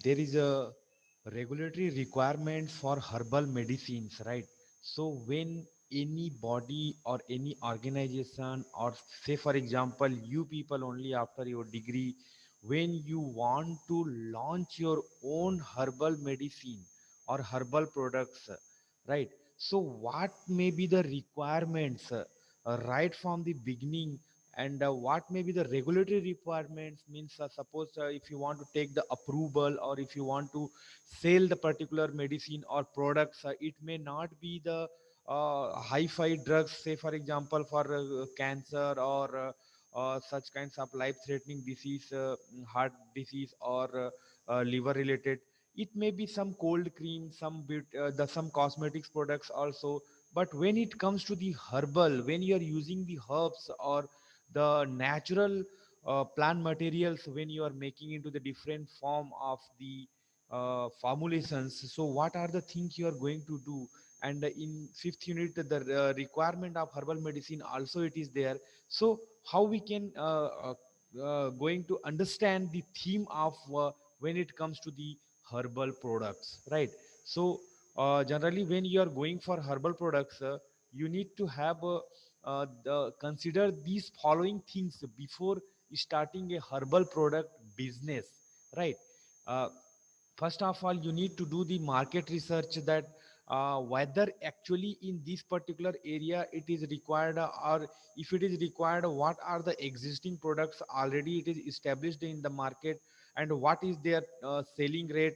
there is a regulatory requirement for herbal medicines, right? So when any body or any organization, or say for example you people only after your degree, when you want to launch your own herbal medicine or herbal products, right? So what may be the requirements, right from the beginning, and what may be the regulatory requirements, means suppose if you want to take the approval or if you want to sell the particular medicine or products, it may not be the hi-fi drugs, say for example for cancer or such kinds of life-threatening disease, heart disease or liver related. It may be some cold cream, some cosmetics products also. But when it comes to the herbal, when you are using the herbs or the natural plant materials, when you are making into the different form of the formulations, so what are the things you are going to do? And in fifth unit, the requirement of herbal medicine also it is there. So how we can going to understand the theme of when it comes to the herbal products, right? So generally when you are going for herbal products, you need to have consider these following things before starting a herbal product business, right? uh, First of all, you need to do the market research, that whether actually in this particular area it is required, or if it is required, what are the existing products already it is established in the market, and what is their selling rate.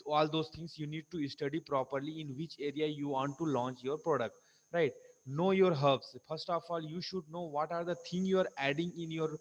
All those things you need to study properly, in which area you want to launch your product, right? Know your herbs. First of all, you should know what are the thing you are adding in your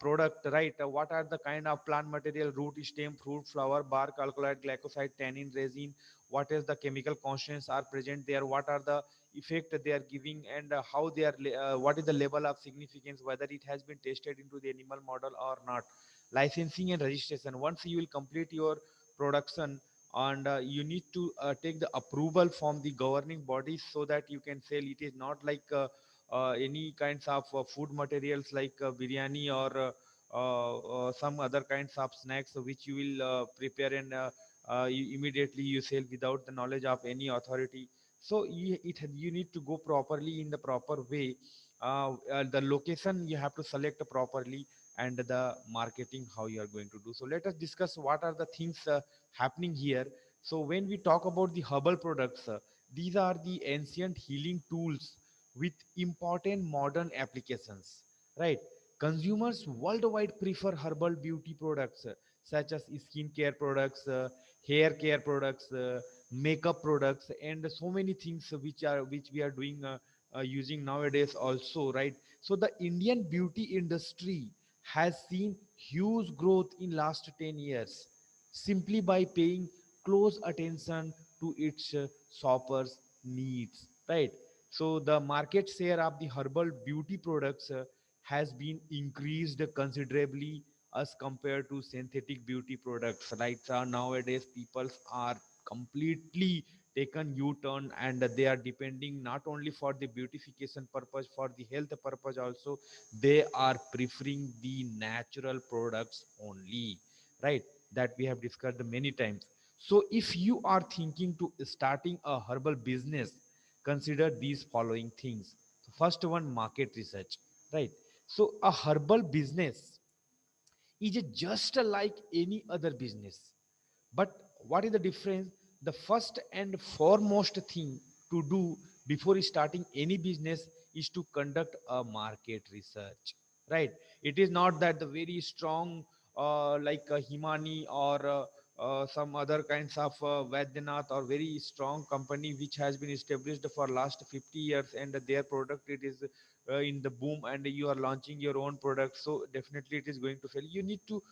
product, right? What are the kind of plant material, root, stem, fruit, flower, bark, alkaloid, glycoside, tannin, resin, what is the chemical constants are present there, what are the effect they are giving, and how they are what is the level of significance, whether it has been tested into the animal model or not. Licensing and registration, once you will complete your production, and you need to take the approval from the governing bodies, so that you can sell. It is not like any kinds of food materials like biryani or some other kinds of snacks which you will prepare, and immediately you sell without the knowledge of any authority. So you need to go properly in the proper way. The location you have to select properly, and the marketing how you are going to do. So let us discuss what are the things happening here. So when we talk about the herbal products, these are the ancient healing tools with important modern applications, right? Consumers worldwide prefer herbal beauty products, such as skincare products, hair care products, makeup products, and so many things which we are doing, using nowadays also, right? So the Indian beauty industry has seen huge growth in last 10 years, simply by paying close attention to its shoppers needs, right? So the market share of the herbal beauty products has been increased considerably as compared to synthetic beauty products. Like nowadays, people are completely taken U-turn, and they are depending not only for the beautification purpose, for the health purpose also. They are preferring the natural products only, right? That we have discussed many times. So if you are thinking to starting a herbal business, consider these following things. So first one, market research, right? So a herbal business is just like any other business, but what is the difference? The first and foremost thing to do before starting any business is to conduct a market research, right? It is not that the very strong, like Himani or some other kinds of Vaidyanath, or very strong company which has been established for last 50 years, and their product it is in the boom, and you are launching your own product, so definitely it is going to fail. You need to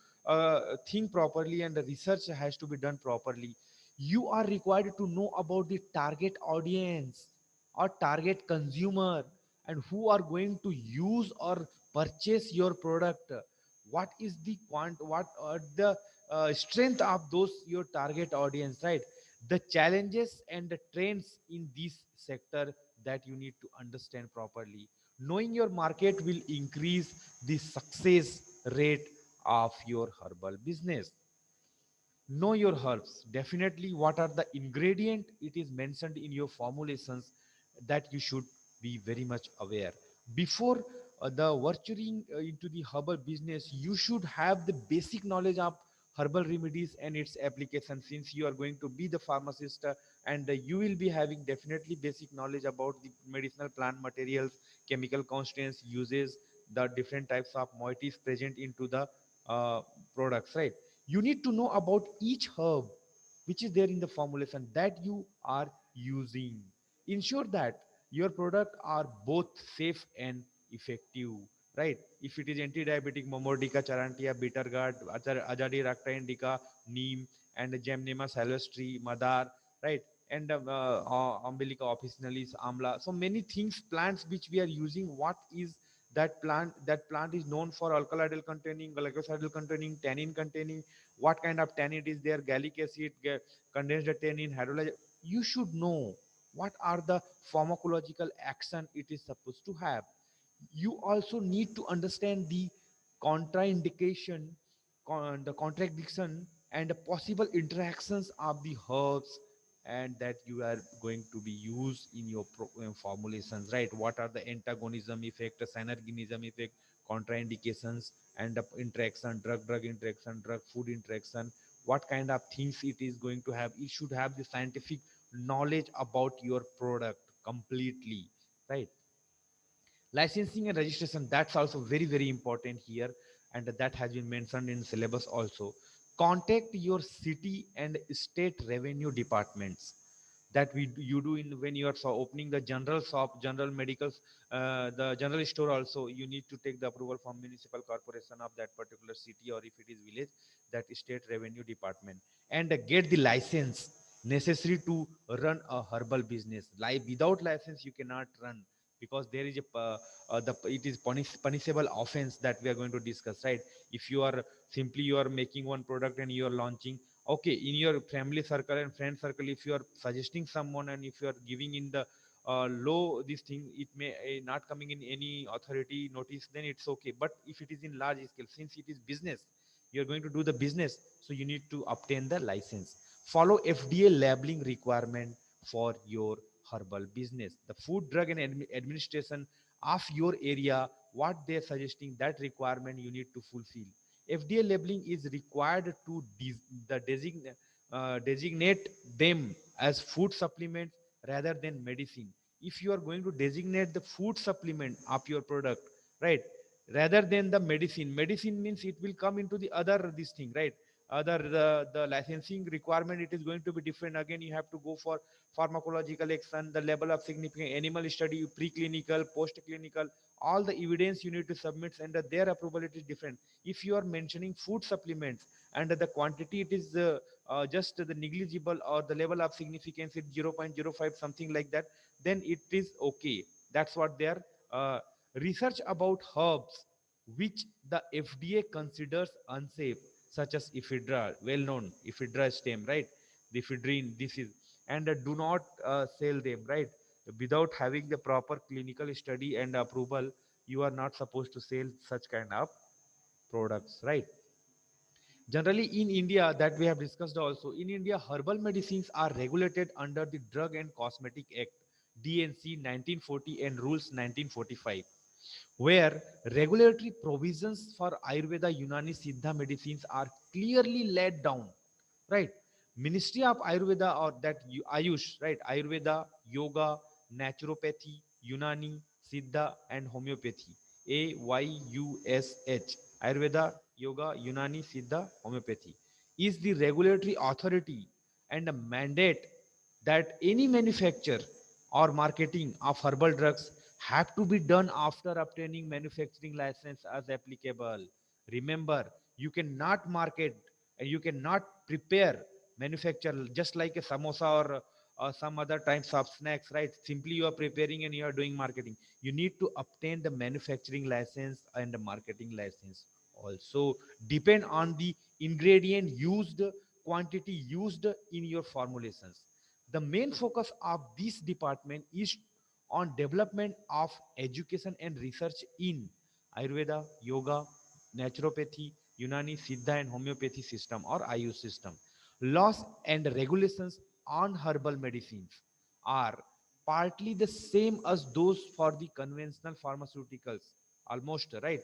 think properly, and the research has to be done properly. You are required to know about the target audience or target consumer, and who are going to use or purchase your product. What is the what are the strength of those your target audience, right? The challenges and the trends in this sector, that you need to understand properly. Knowing your market will increase the success rate of your herbal business. know your herbs. Definitely, what are the ingredient it is mentioned in your formulations, that you should be very much aware before the venturing into the herbal business. You should have the basic knowledge of herbal remedies and its application, since you are going to be the pharmacist, and you will be having definitely basic knowledge about the medicinal plant materials, chemical constants, uses, the different types of moieties present into the uh, products, right? You need to know about each herb which is there in the formulation that you are using. Ensure that your product are both safe and effective, right? If it is anti-diabetic, Momordica, Charantia, Bittergourd, Azadirachta indica, Neem, and Gemnema salvestri, Madar, right? And Umbilica officinalis, Amla. So many things, plants which we are using. What is that plant? That plant is known for alkaloidal containing, glycosidal containing, tannin containing. What kind of tannin is there? Gallic acid, condensed tannin, hydrolyzed. You should know what are the pharmacological action it is supposed to have. You also need to understand the contraindication, the contradiction, and the possible interactions of the herbs, and that you are going to be used in your formulations, right? What are the antagonism effect, synergism effect, contraindications, and the interaction, drug interaction, drug food interaction, what kind of things it is going to have. It should have the scientific knowledge about your product completely, right? Licensing and registration, that's also very very important here, and that has been mentioned in syllabus also. Contact your city and state revenue departments, that you do in when you are opening the general shop, general medicals, the general store also. You need to take the approval from municipal corporation of that particular city, or if it is village, that state revenue department, and get the license necessary to run a herbal business. Like without license you cannot run, because there is a it is punishable offense that we are going to discuss, right? If you are simply you are making one product and you are launching, okay, in your family circle and friend circle, if you are suggesting someone and if you are giving in the low this thing, it may not coming in any authority notice, then it's okay. But if it is in large scale, since it is business, you're going to do the business, so you need to obtain the license. Follow FDA labeling requirement for your herbal business. The food drug and administration of your area, what they're suggesting, that requirement you need to fulfill. FDA labeling is required to designate them as food supplements rather than medicine. If you are going to designate the food supplement of your product, right, rather than the medicine, medicine means it will come into the other this thing, right? Other the licensing requirement, it is going to be different. Again, you have to go for pharmacological action, the level of significant animal study, preclinical, post-clinical, all the evidence you need to submit, and their approval it is different. If you are mentioning food supplements and the quantity it is just the negligible, or the level of significance is 0.05 something like that, then it is okay. That's what they are. Research about herbs which the FDA considers unsafe, such as ephedra, well known ephedra stem, right? The ephedrine, this is, and do not sell them, right? Without having the proper clinical study and approval, you are not supposed to sell such kind of products, right? Generally in India, that we have discussed also, in India herbal medicines are regulated under the Drug and Cosmetic Act, DNC 1940, and rules 1945, where regulatory provisions for Ayurveda, Unani, Siddha medicines are clearly laid down, right? Ministry of Ayurveda, or that Ayush, right? Ayurveda, Yoga, Naturopathy, Unani, Siddha, and Homeopathy. AYUSH. Ayurveda, Yoga, Unani, Siddha, Homeopathy is the regulatory authority and a mandate that any manufacture or marketing of herbal drugs have to be done after obtaining manufacturing license as applicable. Remember, you cannot market and you cannot prepare, manufacture just like a samosa or some other types of snacks, right? Simply you are preparing and you are doing marketing. You need to obtain the manufacturing license and the marketing license also. Depend on the ingredient used, quantity used in your formulations. The main focus of this department is on development of education and research in Ayurveda, Yoga, Naturopathy, Unani, Siddha, and Homeopathy system, or IU system. Laws and regulations on herbal medicines are partly the same as those for the conventional pharmaceuticals, almost, right?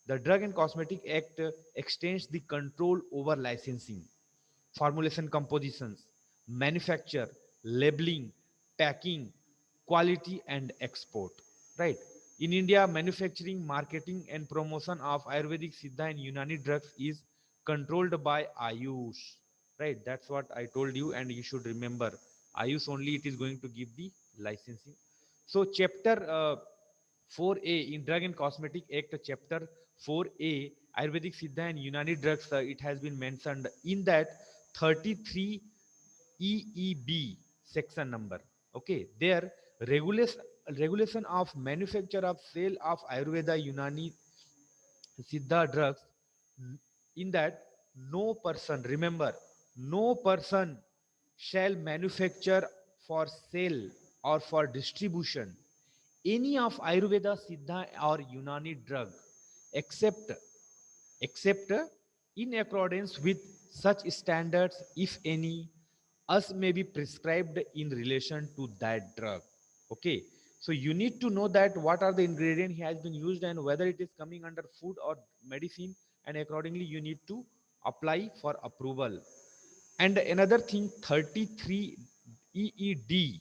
The Drug and Cosmetic Act extends the control over licensing, formulation compositions, manufacture, labeling, packing, quality, and export. Right? In India, manufacturing, marketing, and promotion of Ayurvedic, Siddha, and Unani drugs is controlled by Ayush. Right? That's what I told you, and you should remember Ayush only it is going to give the licensing. So, chapter 4A in Drug and Cosmetic Act, chapter 4A, Ayurvedic, Siddha, and Unani drugs, it has been mentioned in that 33 EEB section number. Okay, there regulation regulation of manufacture of sale of Ayurveda, Unani, Siddha drugs. In that, no person, remember, no person shall manufacture for sale or for distribution any of Ayurveda, Siddha, or Unani drug except except in accordance with such standards, if any, as may be prescribed in relation to that drug. Okay, so you need to know that what are the ingredients he has been used and whether it is coming under food or medicine, and accordingly you need to apply for approval. And another thing, 33 EED,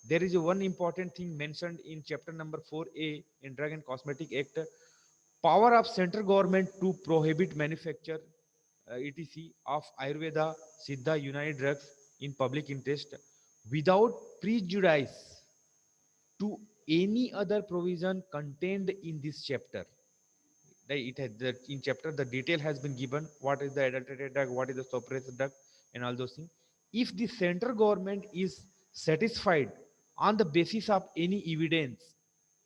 there is a one important thing mentioned in chapter number 4A in Drug and Cosmetic Act: power of central government to prohibit manufacture, etc., of Ayurveda, Siddha, United drugs in public interest without prejudice to any other provision contained in this chapter. In chapter the detail has been given: what is the adulterated drug, what is the suppressed drug, and all those things. If the central government is satisfied on the basis of any evidence,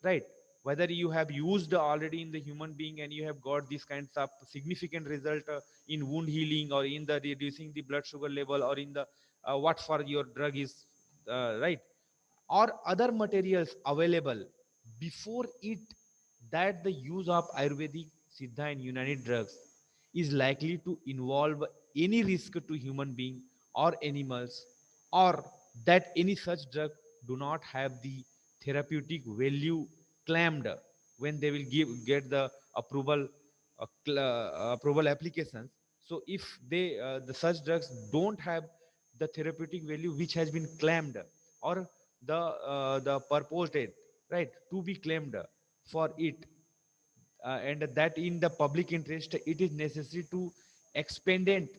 right, whether you have used already in the human being and you have got these kinds of significant result in wound healing or in the reducing the blood sugar level or in the what for your drug is right, or other materials available before it, that the use of Ayurvedic, Siddha, and Unani drugs is likely to involve any risk to human being or animals, or that any such drug do not have the therapeutic value claimed when they will get the approval approval applications. So if the such drugs don't have the therapeutic value which has been claimed, or the purposed it, right, to be claimed for it, and that in the public interest it is necessary to expendent,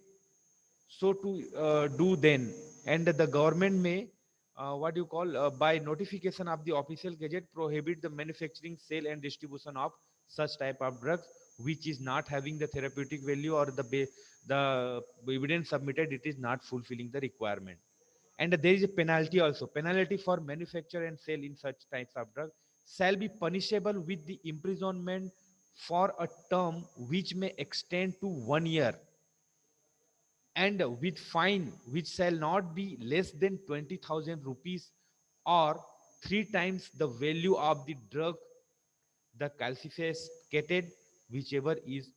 so to do then, and the government may what you call by notification of the official gazette prohibit the manufacturing, sale, and distribution of such type of drugs which is not having the therapeutic value, or the evidence submitted it is not fulfilling the requirement. And there is a penalty also. Penalty for manufacture and sale in such types of drug shall be punishable with the imprisonment for a term which may extend to 1 year, and with fine which shall not be less than 20,000 rupees, or three times the value of the drug, the calcificated, whichever is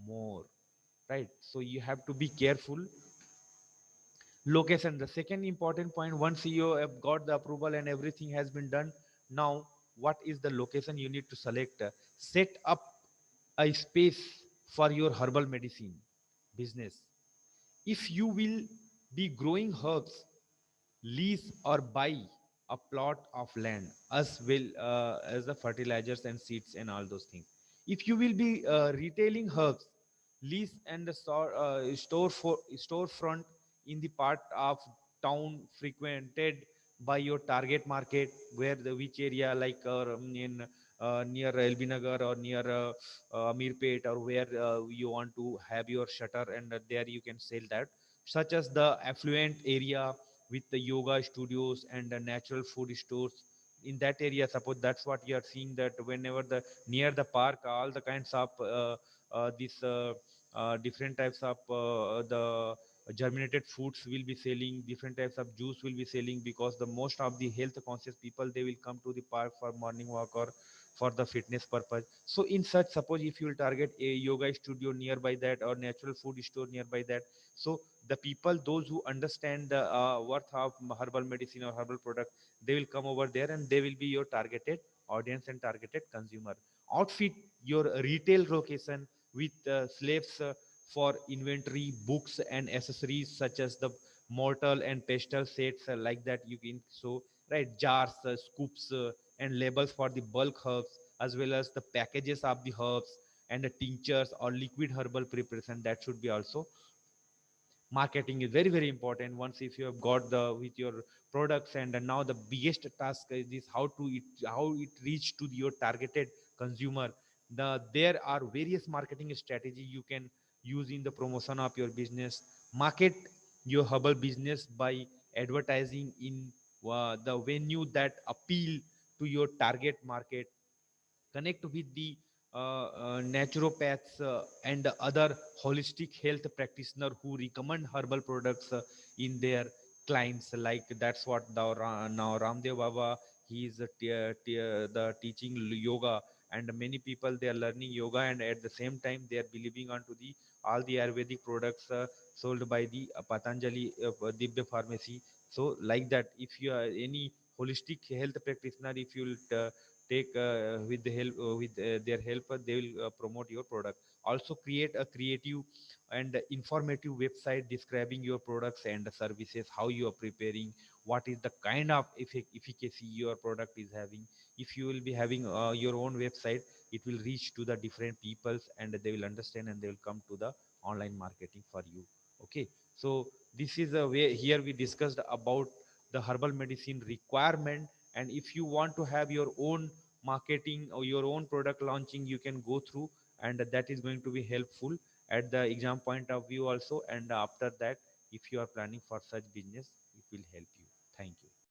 more. Right. So you have to be careful. Location, the second important point: once you have got the approval and everything has been done, now what is the location you need to select? Set up a space for your herbal medicine business. If you will be growing herbs, lease or buy a plot of land as well as the fertilizers and seeds and all those things. If you will be retailing herbs, lease and storefront in the part of town frequented by your target market, where the which area, like in near LB Nagar or near Amirpet, or where you want to have your shutter, and there you can sell that, such as the affluent area with the yoga studios and the natural food stores in that area. Suppose that's what you are seeing, that whenever the near the park all the kinds of these different types of the germinated foods will be selling, different types of juice will be selling, because the most of the health conscious people, they will come to the park for morning walk or for the fitness purpose. So in such, suppose if you will target a yoga studio nearby that, or natural food store nearby that, so the people, those who understand the worth of herbal medicine or herbal product, they will come over there, and they will be your targeted audience and targeted consumer. Outfit your retail location with slaves for inventory, books and accessories such as the mortar and pastel sets, like that you can. So right, jars, scoops, and labels for the bulk herbs, as well as the packages of the herbs and the tinctures or liquid herbal preparation, that should be also. Marketing is very very important. Once if you have got the with your products, and now the biggest task is this, how it reach to your targeted consumer. There are various marketing strategy you can use in the promotion of your business. Market your herbal business by advertising in the venue that appeal to your target market. Connect with the naturopaths and other holistic health practitioner who recommend herbal products in their clients. Like that's what now Ramdev Baba, he is the teaching yoga, and many people they are learning yoga, and at the same time they are believing onto the all the Ayurvedic products sold by the Patanjali Divya Pharmacy. So like that, if you are any holistic health practitioner, if you will take with the help with their help, they will promote your product. Also create a creative and informative website describing your products and services, how you are preparing, what is the kind of efficacy your product is having. If you will be having your own website, it will reach to the different peoples, and they will understand, and they will come to the online marketing for you. Okay, so this is a way. Here we discussed about the herbal medicine requirement, and if you want to have your own marketing or your own product launching, you can go through, and that is going to be helpful at the exam point of view also. And after that, if you are planning for such business, it will help